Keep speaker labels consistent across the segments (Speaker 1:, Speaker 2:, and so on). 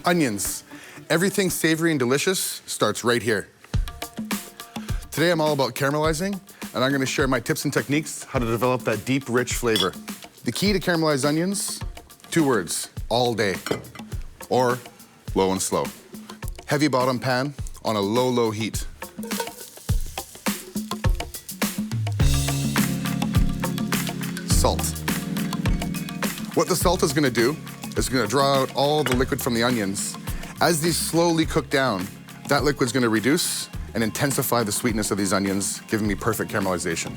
Speaker 1: Onions. Everything savory and delicious starts right here. Today I'm all about caramelizing, and I'm gonna share my tips and techniques how to develop that deep, rich flavor. The key to caramelized onions, 2 words, all day, or low and slow. Heavy bottom pan on a low, low heat. Salt. What the salt is gonna do is gonna draw out all the liquid from the onions. As these slowly cook down, that liquid's gonna reduce and intensify the sweetness of these onions, giving me perfect caramelization.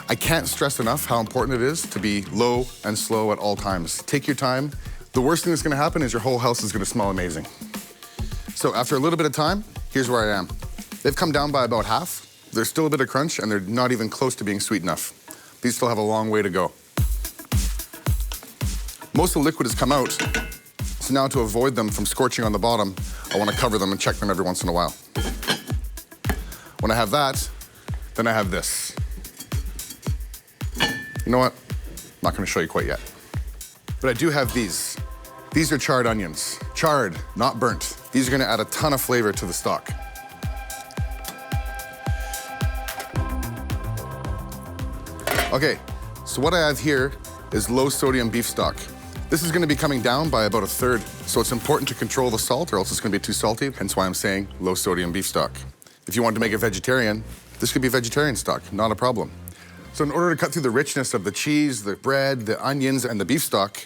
Speaker 1: I can't stress enough how important it is to be low and slow at all times. Take your time. The worst thing that's gonna happen is your whole house is gonna smell amazing. So after a little bit of time, here's where I am. They've come down by about half. There's still a bit of crunch, and they're not even close to being sweet enough. These still have a long way to go. Most of the liquid has come out, so now to avoid them from scorching on the bottom, I want to cover them and check them every once in a while. When I have that, then I have this. You know what? I'm not going to show you quite yet. But I do have these. These are charred onions. Charred, not burnt. These are going to add a ton of flavor to the stock. Okay, so what I have here is low sodium beef stock. This is gonna be coming down by about 1/3, so it's important to control the salt or else it's gonna be too salty, hence why I'm saying low sodium beef stock. If you want to make it vegetarian, this could be vegetarian stock, not a problem. So in order to cut through the richness of the cheese, the bread, the onions, and the beef stock,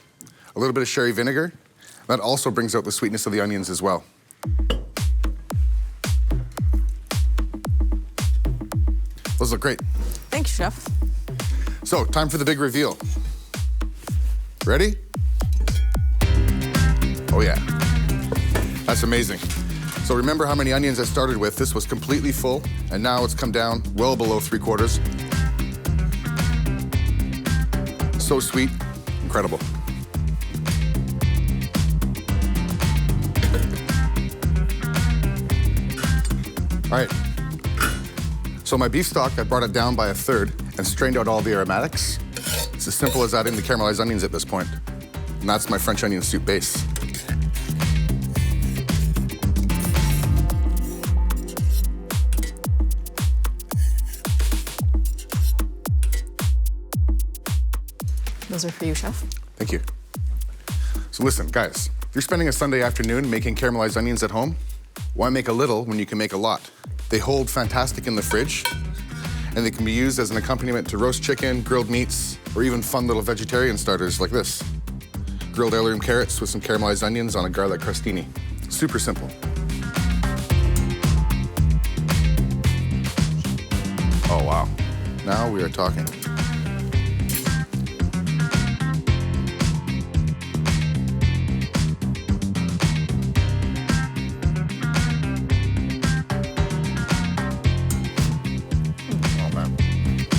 Speaker 1: a little bit of sherry vinegar, that also brings out the sweetness of the onions as well. Those look great.
Speaker 2: Thanks, Chef.
Speaker 1: So, time for the big reveal. Ready? Oh yeah, that's amazing. So remember how many onions I started with? This was completely full, and now it's come down well below 3/4. So sweet, incredible. All right, so my beef stock, I brought it down by 1/3 and strained out all the aromatics. It's as simple as adding the caramelized onions at this point. And that's my French onion soup base.
Speaker 2: Those are for you, Chef.
Speaker 1: Thank you. So listen, guys, if you're spending a Sunday afternoon making caramelized onions at home, why make a little when you can make a lot? They hold fantastic in the fridge, and they can be used as an accompaniment to roast chicken, grilled meats, or even fun little vegetarian starters like this. Grilled heirloom carrots with some caramelized onions on a garlic crostini. Super simple. Oh, wow. Now we are talking.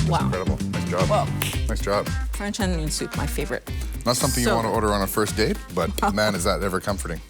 Speaker 2: Wow.
Speaker 1: Incredible. Nice job.
Speaker 2: Whoa.
Speaker 1: Nice job.
Speaker 2: French onion soup, my favorite.
Speaker 1: Not something you want to order on a first date, but man, is that ever comforting.